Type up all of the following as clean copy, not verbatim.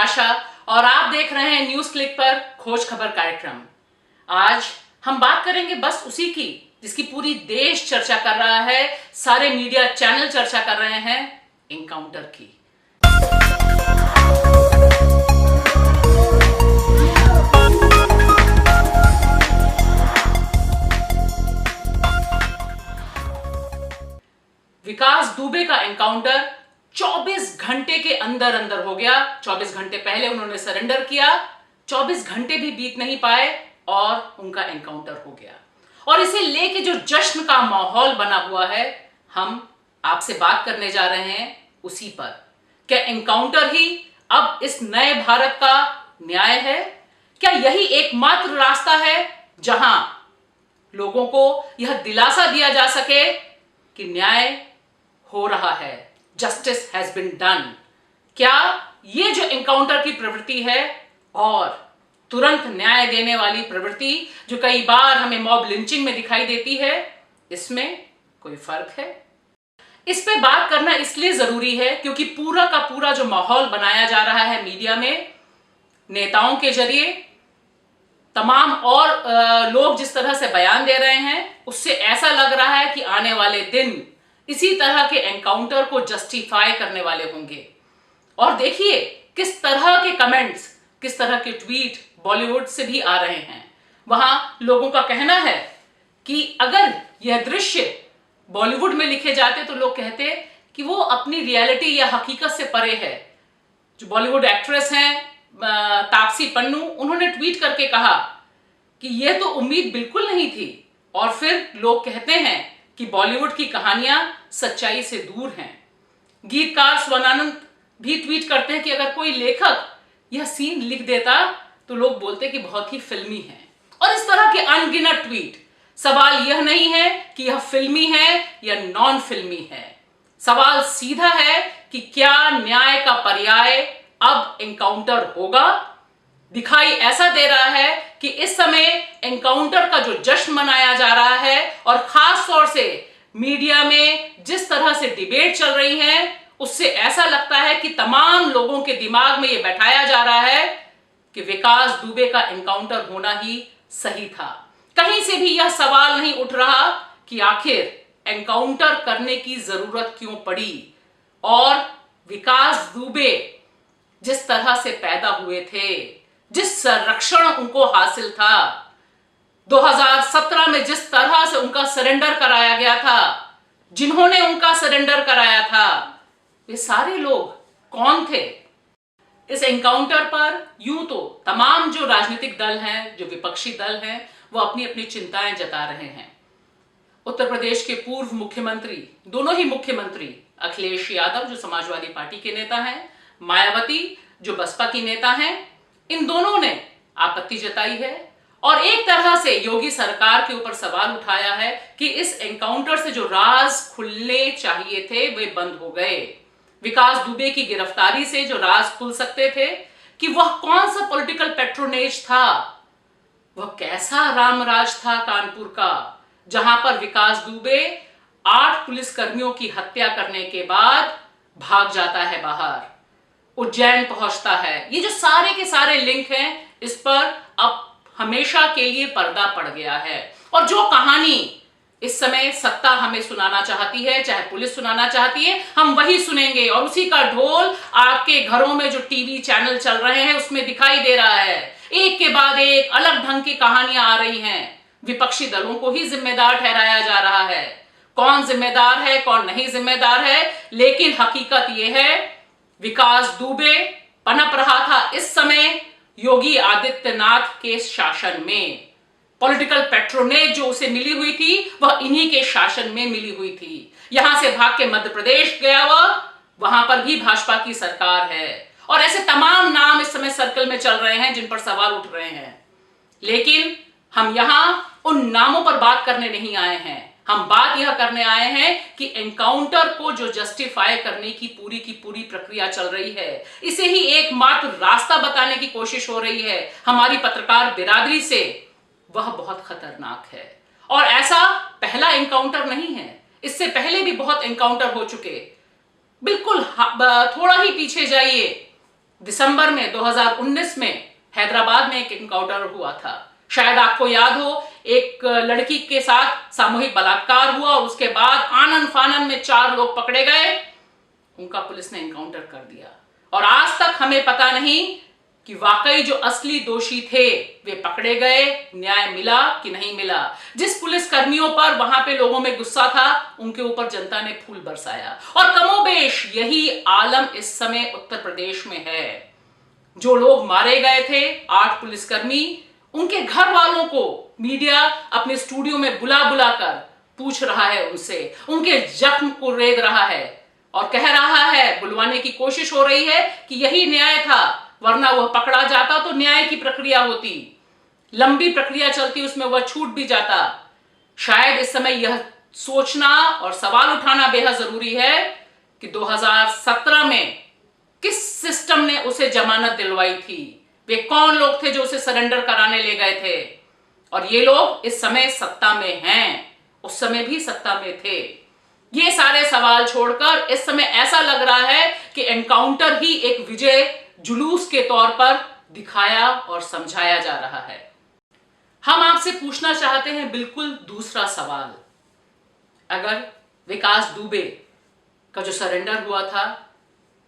आशा और आप देख रहे हैं न्यूज क्लिक पर खोज खबर कार्यक्रम। आज हम बात करेंगे बस उसी की जिसकी पूरी देश चर्चा कर रहा है, सारे मीडिया चैनल चर्चा कर रहे हैं, एनकाउंटर की। विकास दुबे का एनकाउंटर 24 घंटे के अंदर अंदर हो गया। 24 घंटे पहले उन्होंने सरेंडर किया, 24 घंटे भी बीत नहीं पाए और उनका एनकाउंटर हो गया। और इसे लेके जो जश्न का माहौल बना हुआ है, हम आपसे बात करने जा रहे हैं उसी पर। क्या एनकाउंटर ही अब इस नए भारत का न्याय है? क्या यही एकमात्र रास्ता है जहां लोगों को यह दिलासा दिया जा सके कि न्याय हो रहा है, जस्टिस हैज बीन डन? क्या ये जो एनकाउंटर की प्रवृत्ति है और तुरंत न्याय देने वाली प्रवृत्ति जो कई बार हमें मॉब लिंचिंग में दिखाई देती है, इसमें कोई फर्क है? इस पे बात करना इसलिए जरूरी है क्योंकि पूरा का पूरा जो माहौल बनाया जा रहा है मीडिया में, नेताओं के जरिए, तमाम और लोग जिस तरह से बयान दे रहे हैं, उससे ऐसा लग रहा है कि आने वाले दिन इसी तरह के एनकाउंटर को जस्टिफाई करने वाले होंगे। और देखिए किस तरह के कमेंट्स, किस तरह के ट्वीट बॉलीवुड से भी आ रहे हैं। वहां लोगों का कहना है कि अगर यह दृश्य बॉलीवुड में लिखे जाते तो लोग कहते कि वो अपनी रियलिटी या हकीकत से परे है। जो बॉलीवुड एक्ट्रेस हैं तापसी पन्नू, उन्होंने ट्वीट करके कहा कि यह तो उम्मीद बिल्कुल नहीं थी। और फिर लोग कहते हैं कि बॉलीवुड की कहानियां सच्चाई से दूर हैं। गीतकार स्वनानंद भी ट्वीट करते हैं कि अगर कोई लेखक यह सीन लिख देता तो लोग बोलते कि बहुत ही फिल्मी है। और इस तरह के अनगिनत ट्वीट। सवाल यह नहीं है कि यह फिल्मी है या नॉन फिल्मी है, सवाल सीधा है कि क्या न्याय का पर्याय अब एनकाउंटर होगा? दिखाई ऐसा दे रहा है कि इस समय एनकाउंटर का जो जश्न मनाया जा रहा है और खास तौर से मीडिया में जिस तरह से डिबेट चल रही है, उससे ऐसा लगता है कि तमाम लोगों के दिमाग में यह बैठाया जा रहा है कि विकास दुबे का एनकाउंटर होना ही सही था। कहीं से भी यह सवाल नहीं उठ रहा कि आखिर एनकाउंटर करने की जरूरत क्यों पड़ी। और विकास दुबे जिस तरह से पैदा हुए थे, जिस संरक्षण उनको हासिल था, 2017 में जिस तरह से उनका सरेंडर कराया गया था, जिन्होंने उनका सरेंडर कराया था, वे सारे लोग कौन थे? इस एनकाउंटर पर यूं तो तमाम जो राजनीतिक दल हैं, जो विपक्षी दल हैं, वो अपनी अपनी चिंताएं जता रहे हैं। उत्तर प्रदेश के पूर्व मुख्यमंत्री, दोनों ही मुख्यमंत्री, अखिलेश यादव जो समाजवादी पार्टी के नेता हैं, मायावती जो बसपा की नेता हैं, इन दोनों ने आपत्ति जताई है और एक तरह से योगी सरकार के ऊपर सवाल उठाया है कि इस एनकाउंटर से जो राज खुलने चाहिए थे वे बंद हो गए। विकास दुबे की गिरफ्तारी से जो राज खुल सकते थे कि वह कौन सा पॉलिटिकल पेट्रोनेज था, वह कैसा रामराज था कानपुर का, जहां पर विकास दुबे 8 पुलिसकर्मियों की हत्या करने के बाद भाग जाता है बाहर, उज्जैन पहुंचता है। ये जो सारे के सारे लिंक हैं, इस पर अब हमेशा के लिए पर्दा पड़ गया है। और जो कहानी इस समय सत्ता हमें सुनाना चाहती है, चाहे पुलिस सुनाना चाहती है, हम वही सुनेंगे। और उसी का ढोल आपके घरों में जो टीवी चैनल चल रहे हैं उसमें दिखाई दे रहा है। एक के बाद एक अलग ढंग की कहानियां आ रही हैं। विपक्षी दलों को ही जिम्मेदार ठहराया जा रहा है। कौन जिम्मेदार है, कौन नहीं जिम्मेदार है, लेकिन हकीकत यह है विकास दुबे पनप रहा था इस समय योगी आदित्यनाथ के शासन में। पॉलिटिकल पेट्रोनेज जो उसे मिली हुई थी वह इन्हीं के शासन में मिली हुई थी। यहां से भाग के मध्य प्रदेश गया वहां पर भी भाजपा की सरकार है। और ऐसे तमाम नाम इस समय सर्कल में चल रहे हैं जिन पर सवाल उठ रहे हैं। लेकिन हम यहां उन नामों पर बात करने नहीं आए हैं। हम बात यह करने आए हैं कि एनकाउंटर को जो जस्टिफाई करने की पूरी प्रक्रिया चल रही है, इसे ही एकमात्र रास्ता बताने की कोशिश हो रही है हमारी पत्रकार बिरादरी से, वह बहुत खतरनाक है। और ऐसा पहला एनकाउंटर नहीं है, इससे पहले भी बहुत एनकाउंटर हो चुके। बिल्कुल थोड़ा ही पीछे जाइए दिसंबर में 2019 में हैदराबाद में एक एनकाउंटर हुआ था। शायद आपको याद हो, एक लड़की के साथ सामूहिक बलात्कार हुआ और उसके बाद आनन फानन में 4 लोग पकड़े गए, उनका पुलिस ने एनकाउंटर कर दिया। और आज तक हमें पता नहीं कि वाकई जो असली दोषी थे वे पकड़े गए, न्याय मिला कि नहीं मिला। जिस पुलिस कर्मियों पर वहां पे लोगों में गुस्सा था, उनके ऊपर जनता ने फूल बरसाया। और कमोबेश यही आलम इस समय उत्तर प्रदेश में है। जो लोग मारे गए थे, 8 पुलिसकर्मी, उनके घर वालों को मीडिया अपने स्टूडियो में बुला बुला कर पूछ रहा है, उनसे उनके जख्म को रेंग रहा है और कह रहा है, बुलवाने की कोशिश हो रही है कि यही न्याय था, वरना वह पकड़ा जाता तो न्याय की प्रक्रिया होती, लंबी प्रक्रिया चलती, उसमें वह छूट भी जाता। शायद इस समय यह सोचना और सवाल उठाना बेहद जरूरी है कि 2017 में किस सिस्टम ने उसे जमानत दिलवाई थी, वे कौन लोग थे जो उसे सरेंडर कराने ले गए थे, और ये लोग इस समय सत्ता में हैं, उस समय भी सत्ता में थे। ये सारे सवाल छोड़कर इस समय ऐसा लग रहा है कि एनकाउंटर ही एक विजय जुलूस के तौर पर दिखाया और समझाया जा रहा है। हम आपसे पूछना चाहते हैं बिल्कुल दूसरा सवाल। अगर विकास दुबे का जो सरेंडर हुआ था,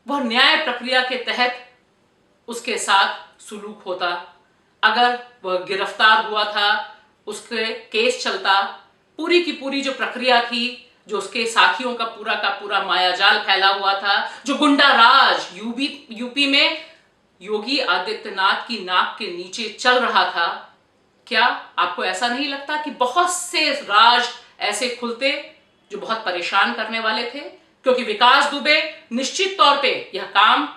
वह न्याय प्रक्रिया के तहत उसके साथ सुलूक होता, अगर वह गिरफ्तार हुआ था, उसके केस चलता, पूरी की पूरी जो प्रक्रिया थी, जो उसके साथियों का पूरा मायाजाल फैला हुआ था, जो गुंडा राज यूपी में योगी आदित्यनाथ की नाक के नीचे चल रहा था, क्या आपको ऐसा नहीं लगता कि बहुत से राज ऐसे खुलते जो बहुत परेशान करने वाले थे? क्योंकि विकास दुबे निश्चित तौर पे यह काम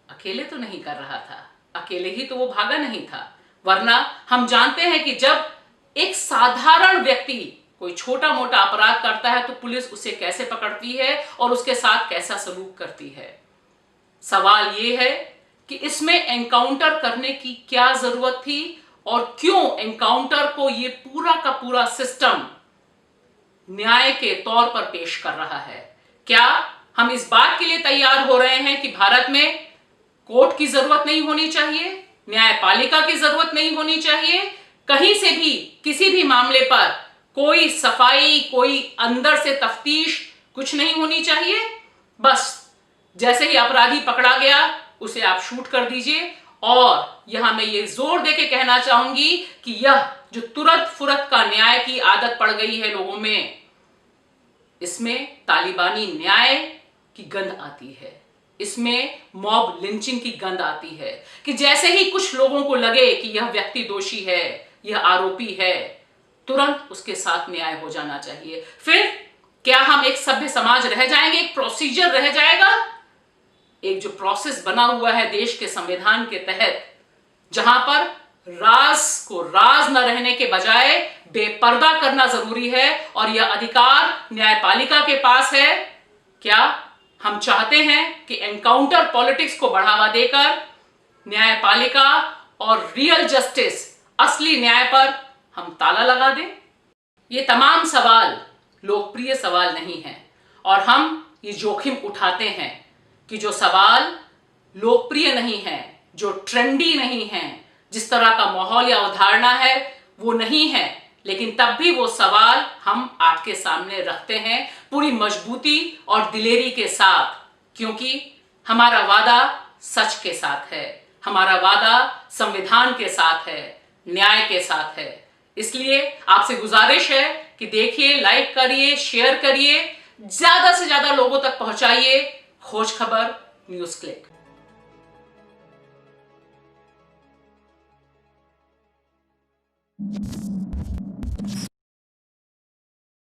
अकेले तो नहीं कर रहा था, अकेले ही तो वो भागा नहीं था, वरना हम जानते हैं कि जब एक साधारण व्यक्ति कोई छोटा मोटा अपराध करता है तो पुलिस उसे कैसे पकड़ती है और उसके साथ कैसा सलूक करती है। सवाल यह है कि इसमें एनकाउंटर करने की क्या जरूरत थी और क्यों एनकाउंटर को ये पूरा का पूरा सिस्टम न्याय के तौर पर पेश कर रहा है। क्या हम इस बात के लिए तैयार हो रहे हैं कि भारत में कोर्ट की जरूरत नहीं होनी चाहिए, न्यायपालिका की जरूरत नहीं होनी चाहिए, कहीं से भी किसी भी मामले पर कोई सफाई, कोई अंदर से तफ्तीश कुछ नहीं होनी चाहिए? बस जैसे ही अपराधी पकड़ा गया उसे आप शूट कर दीजिए। और यहां मैं ये जोर देके कहना चाहूंगी कि यह जो तुरंत फुरत का न्याय की आदत पड़ गई है लोगों में, इसमें तालिबानी न्याय की गंध आती है, इसमें मॉब लिंचिंग की गंध आती है कि जैसे ही कुछ लोगों को लगे कि यह व्यक्ति दोषी है, यह आरोपी है, तुरंत उसके साथ न्याय हो जाना चाहिए। फिर क्या हम एक सभ्य समाज रह जाएंगे? एक प्रोसीजर रह जाएगा? एक जो प्रोसेस बना हुआ है देश के संविधान के तहत, जहां पर राज को राज न रहने के बजाय बेपर्दा करना जरूरी है और यह अधिकार न्यायपालिका के पास है। क्या हम चाहते हैं कि एनकाउंटर पॉलिटिक्स को बढ़ावा देकर न्यायपालिका और रियल जस्टिस, असली न्याय पर हम ताला लगा दें? ये तमाम सवाल लोकप्रिय सवाल नहीं हैं और हम ये जोखिम उठाते हैं कि जो सवाल लोकप्रिय नहीं है, जो ट्रेंडी नहीं है, जिस तरह का माहौल या अवधारणा है वो नहीं है, लेकिन तब भी वो सवाल हम आपके सामने रखते हैं पूरी मजबूती और दिलेरी के साथ, क्योंकि हमारा वादा सच के साथ है, हमारा वादा संविधान के साथ है, न्याय के साथ है। इसलिए आपसे गुजारिश है कि देखिए, लाइक करिए, शेयर करिए, ज्यादा से ज्यादा लोगों तक पहुंचाइए खोज खबर न्यूज क्लिक।